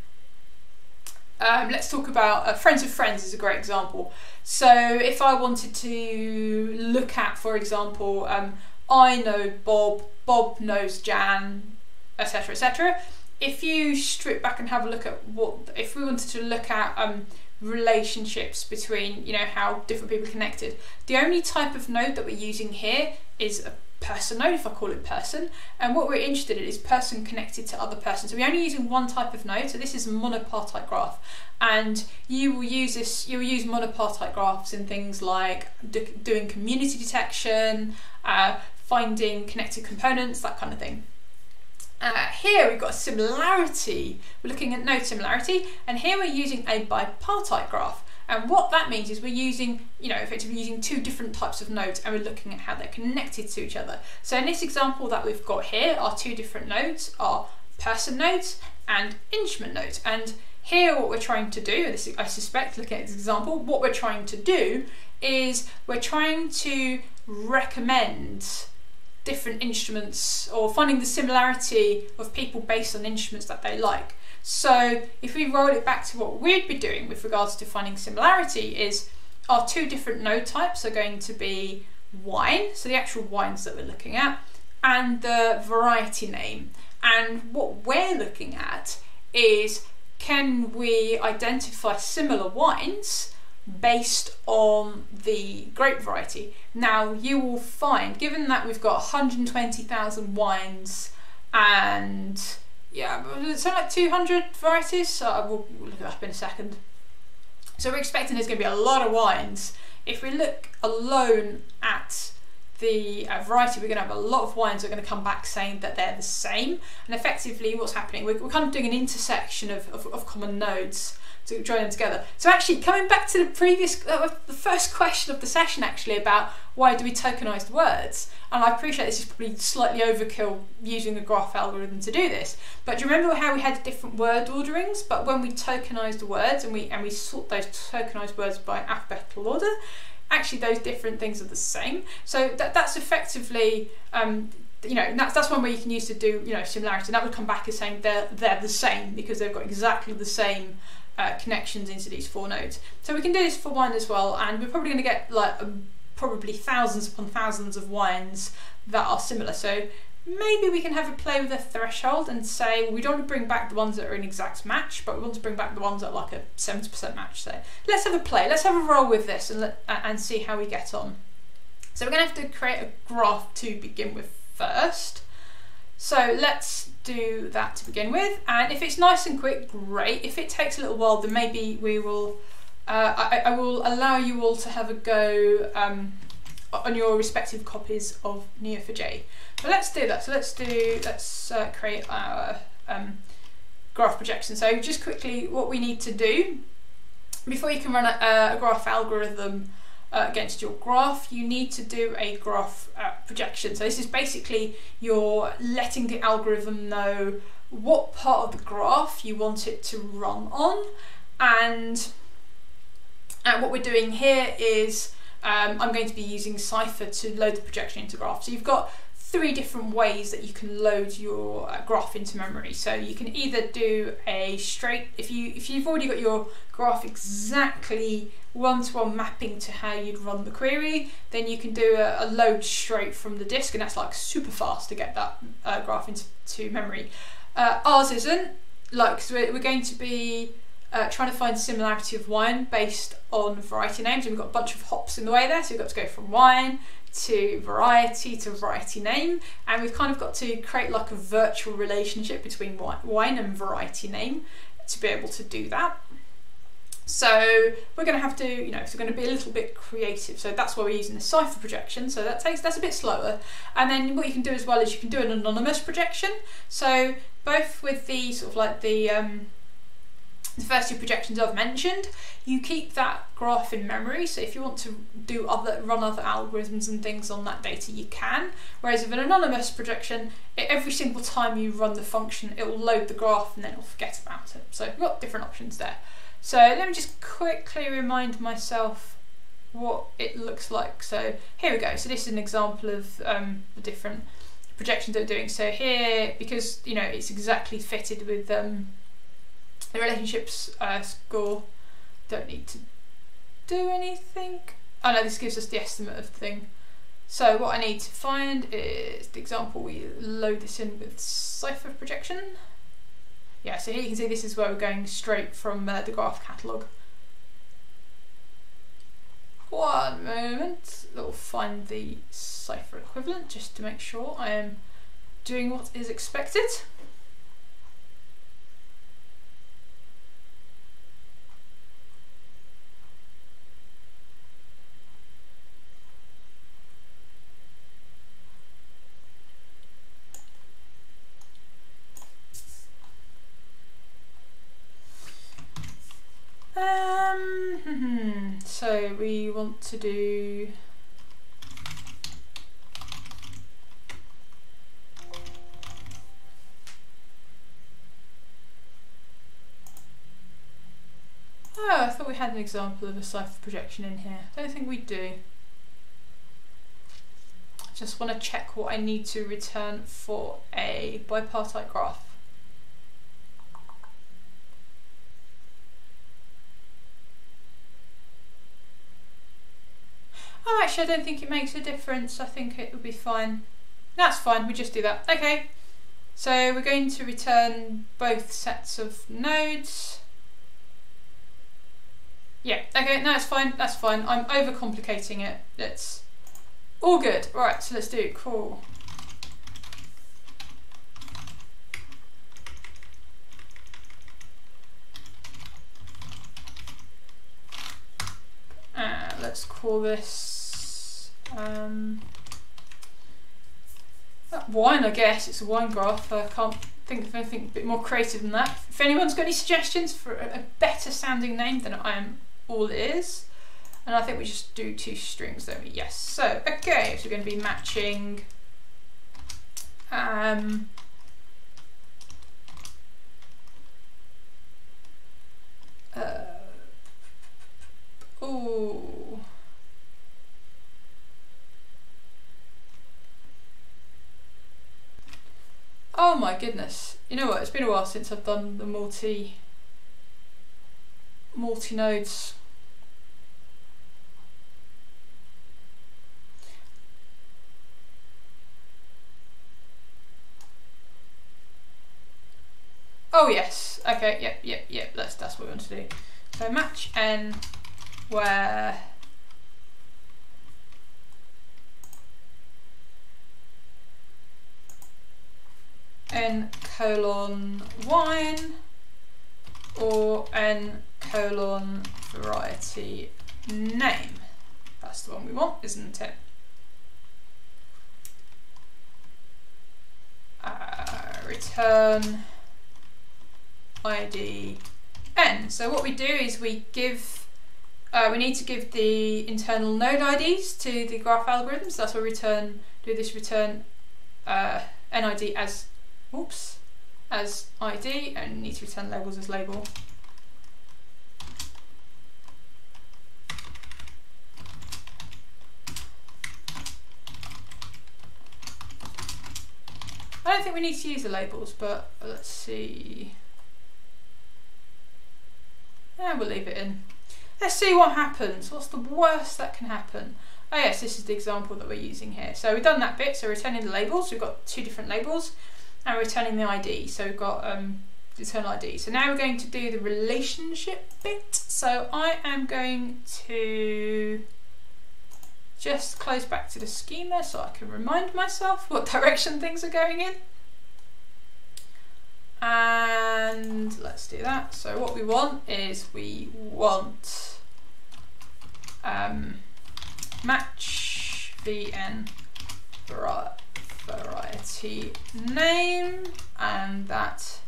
let's talk about friends of friends is a great example. So if I wanted to look at, for example, I know Bob, Bob knows Jan, etc., etc. If you strip back and have a look at if we wanted to look at relationships between, how different people are connected, the only type of node that we're using here is a person node, if I call it person, and what we're interested in is person connected to other person. So we're only using one type of node, so this is a monopartite graph, and you will use monopartite graphs in things like doing community detection, finding connected components, that kind of thing. Here we've got a similarity, we're looking at node similarity, and here we're using a bipartite graph. And what that means is we're using, effectively using two different types of nodes, and we're looking at how they're connected to each other. So in this example that we've got here, our two different nodes are person nodes and instrument nodes. And here what we're trying to do, and this, I suspect, looking at this example, what we're trying to do is we're trying to recommend different instruments, or finding the similarity of people based on instruments that they like. So if we roll it back to what we'd be doing with regards to finding similarity, is our two different node types are going to be wine, so the actual wines that we're looking at, and the variety name. And what we're looking at is, can we identify similar wines based on the grape variety? Now you will find, given that we've got 120,000 wines and something like 200 varieties, so we'll look it up in a second. So we're expecting there's going to be a lot of wines. If we look alone at the variety, we're going to have a lot of wines that are going to come back saying that they're the same. And effectively what's happening, we're kind of doing an intersection of common nodes to join them together. So actually, coming back to the previous, the first question of the session actually, about why do we tokenize the words, and I appreciate this is probably slightly overkill using a graph algorithm to do this, but do you remember how we had different word orderings, but when we tokenized the words and we sort those tokenized words by alphabetical order, actually those different things are the same. So that's effectively that's one way you can use to do similarity, and that would come back as saying they're the same because they've got exactly the same connections into these four nodes. So we can do this for wine as well, and we're probably going to get probably thousands upon thousands of wines that are similar. So maybe we can have a play with a threshold and say, well, we don't want to bring back the ones that are an exact match, but we want to bring back the ones that are like a 70% match. So let's have a play, let's have a roll with this and see how we get on. So we're going to have to create a graph to begin with first. So let's do that to begin with, and if it's nice and quick, great. If it takes a little while, then maybe we will, I will allow you all to have a go on your respective copies of Neo4j. But let's do that. So let's create our graph projection. So just quickly, what we need to do before you can run a graph algorithm against your graph, you need to do a graph projection. So this is basically you're letting the algorithm know what part of the graph you want it to run on, and what we're doing here is I'm going to be using Cypher to load the projection into graph. So you've got 3 different ways that you can load your graph into memory. So you can either do a straight, if you've already got your graph exactly one-to-one mapping to how you'd run the query, then you can do a load straight from the disk, and that's like super fast to get that graph into memory. Ours isn't, like, so we're going to be trying to find similarity of wine based on variety names, and we've got a bunch of hops in the way there, so we've got to go from wine to variety name, and we've kind of got to create like a virtual relationship between wine and variety name to be able to do that. So we're going to have to, so we're going to be a little bit creative. So that's why we're using the Cypher projection. So that's a bit slower. And then what you can do as well is you can do an anonymous projection. So both with the sort of like the first 2 projections I've mentioned, you keep that graph in memory. So if you want to run other algorithms and things on that data, you can. Whereas with an anonymous projection, every single time you run the function, it will load the graph and then it'll forget about it. So we've got different options there. So let me just quickly remind myself what it looks like. So here we go. So this is an example of the different projections that we're doing. So here, because it's exactly fitted with the relationships score, don't need to do anything. Oh no, this gives us the estimate of the thing. So what I need to find is the example. We load this in with Cypher projection. Yeah, so here you can see this is where we're going straight from the graph catalogue. One moment, we'll find the Cypher equivalent just to make sure I am doing what is expected. So we want to do I thought we had an example of a Cypher projection in here. Don't think we do. Just want to check what I need to return for a bipartite graph. Oh, actually, I don't think it makes a difference. I think it will be fine. That's fine, we just do that. Okay, so we're going to return both sets of nodes. Yeah, okay, no, it's fine, that's fine. I'm overcomplicating it. It's all good. Right, so let's do it. Cool. Let's call this wine, I guess. It's a wine graph. I can't think of anything a bit more creative than that. If anyone's got any suggestions for a better sounding name, then I am all ears. And I think we just do 2 strings, don't we? Yes. So, okay, so we're going to be matching ooh. Oh my goodness. You know what, it's been a while since I've done the multi nodes. Oh yes, okay, yep, that's what we want to do. So match n where n colon wine or n colon variety name. That's the one we want, isn't it? Return ID n. So what we do is we need to give the internal node IDs to the graph algorithms. That's where return NID as ID, and need to return labels as label. I don't think we need to use the labels, but let's see. Yeah, we'll leave it in. Let's see what happens. What's the worst that can happen? Oh yes, this is the example that we're using here. So we've done that bit, so returning the labels. We've got two different labels, and returning the ID. So we've got the internal ID. So now we're going to do the relationship bit. So I am going to just close back to the schema so I can remind myself what direction things are going in. And let's do that. So what we want is we want match vn variety name, and that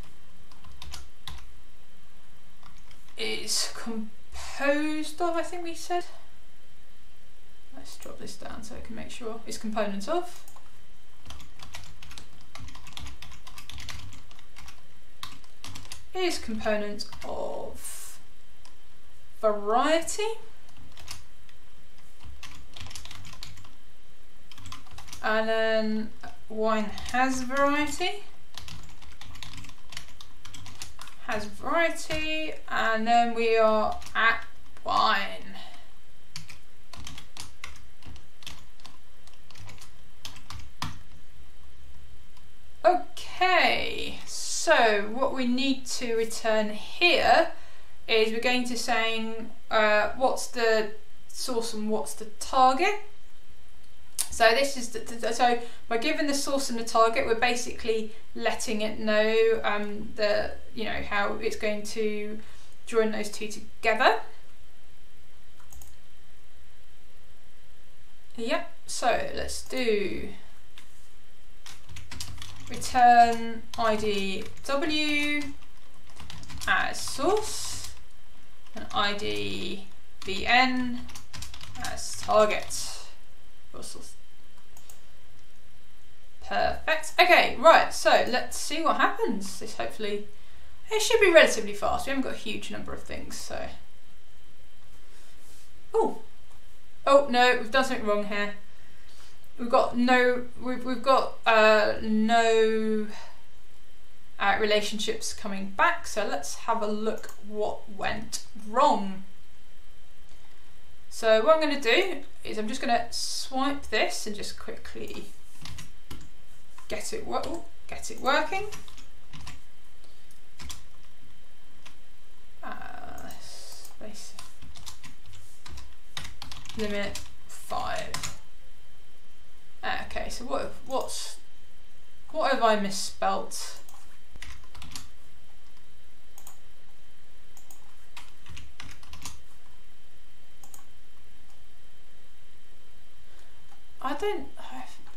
is composed of, I think we said. Let's drop this down so I can make sure it's components of. Is components of variety, and then wine has variety, and then we are at wine. Okay, so what we need to return here is we're going to saying what's the source and what's the target. So this is so by giving the source and the target, we're basically letting it know how it's going to join those two together. Yep. So let's do return ID W as source and ID VN as target. Perfect. Okay, right, so let's see what happens. This hopefully, it should be relatively fast. We haven't got a huge number of things, so. Oh no, we've done something wrong here. We've got no relationships coming back, so let's have a look what went wrong. So what I'm going to do is I'm just going to swipe this and just quickly get it working. Space limit 5. Okay, so what have I misspelt?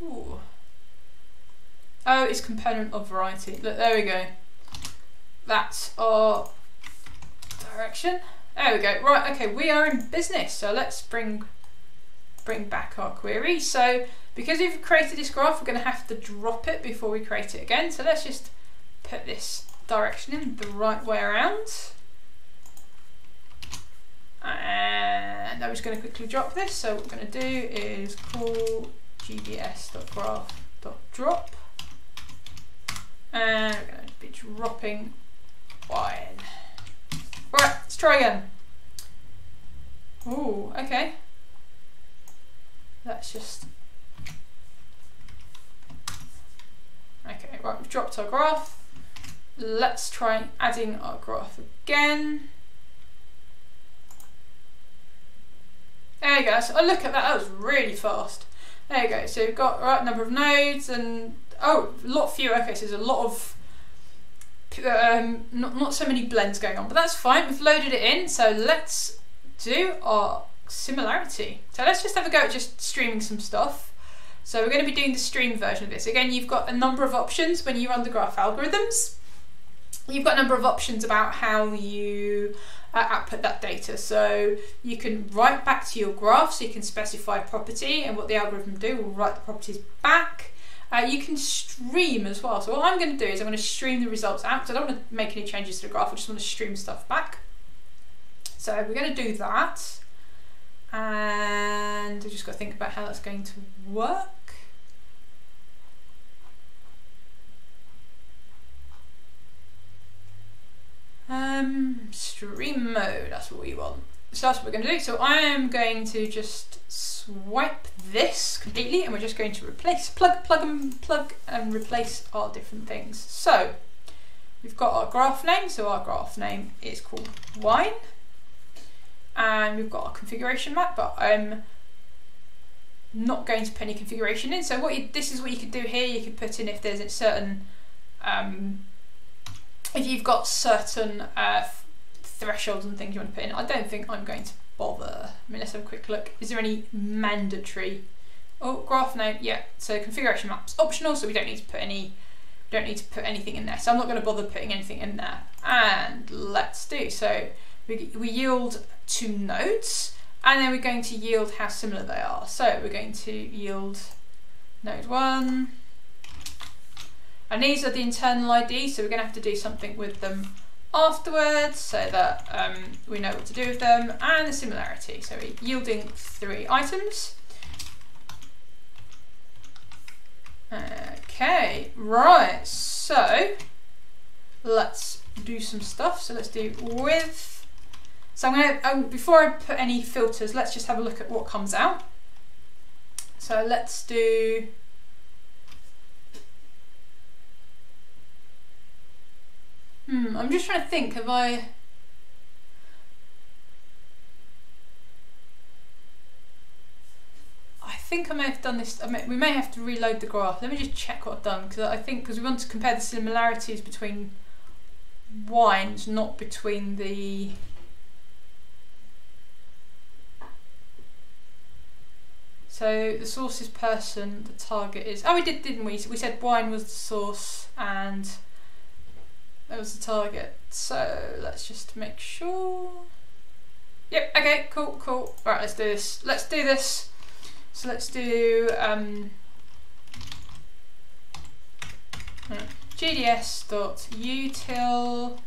Ooh. Oh, it's component of variety. Look, there we go. That's our direction. There we go. Right, okay, we are in business. So let's bring back our query. So because we've created this graph, we're going to have to drop it before we create it again. So let's just put this direction in the right way around. And I'm just going to quickly drop this. So what we're going to do is call gbs.graph.drop, and we're going to be dropping wine. Right, let's try again. Ooh, okay. Let's just. Okay, right, we've dropped our graph. let's try adding our graph again. There you go. So, oh, look at that. That was really fast. There you go. So we've got the right number of nodes and oh, a lot fewer. Okay, so there's a lot of not so many blends going on, but that's fine. We've loaded it in. So let's do our similarity. So let's just have a go at just streaming some stuff. So we're going to be doing the stream version of this. Again, you've got a number of options when you run the graph algorithms. You've got a number of options about how you output that data. So you can write back to your graph, so you can specify a property, and what the algorithm will write the properties back. You can stream as well. So what I'm going to do is I'm going to stream the results out, because I don't want to make any changes to the graph, I just want to stream stuff back. So we're going to do that, and we've just got to think about how that's going to work. Stream mode, that's what we want. So that's what we're going to do. So I am going to just swipe this completely, and we're just going to replace, plug and replace our different things. So we've got our graph name, so our graph name is called wine, and we've got our configuration map, but I'm not going to put any configuration in. So this is what you could do here. You could put in if there's a certain if you've got certain thresholds and things you want to put in. I don't think I'm going to bother. I mean, let's have a quick look. Is there any mandatory? Oh, graph name, yeah. So configuration map's optional, so we don't need to put anything in there. So I'm not going to bother putting anything in there. And let's do so. We yield 2 nodes, and then we're going to yield how similar they are. So we're going to yield node 1. And these are the internal IDs, so we're going to have to do something with them afterwards so that we know what to do with them, and the similarity. So we're yielding 3 items. Okay, right, so let's do some stuff. So let's do with. So I'm going to, before I put any filters, let's just have a look at what comes out. So let's do. I'm just trying to think, have I think I may have done this, we may have to reload the graph. Let me just check what I've done, because we want to compare the similarities between wines, not between the so the source is person, the target is, oh we did, didn't we? So we said wine was the source and that was the target. So let's just make sure. Yep, okay, cool. Right, let's do this. So let's do gds.util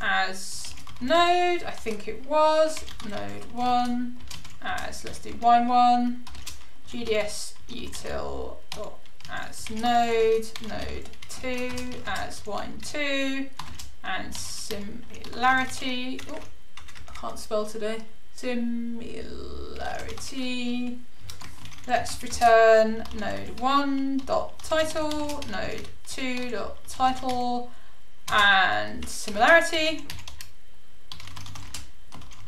as node, I think it was, node 1 as, let's do wine1, gds.util as node 2 as wine2, and similarity, oh, I can't spell today, similarity, let's return node 1.title, node 2.title, and similarity,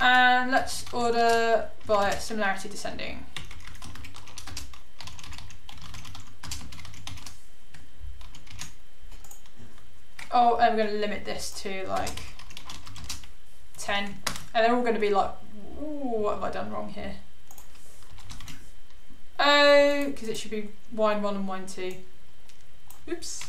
and let's order by similarity descending. Oh, and we're going to limit this to like 10, and they're all going to be like, ooh, what have I done wrong here? Oh, because it should be wine 1 and wine 2. Oops.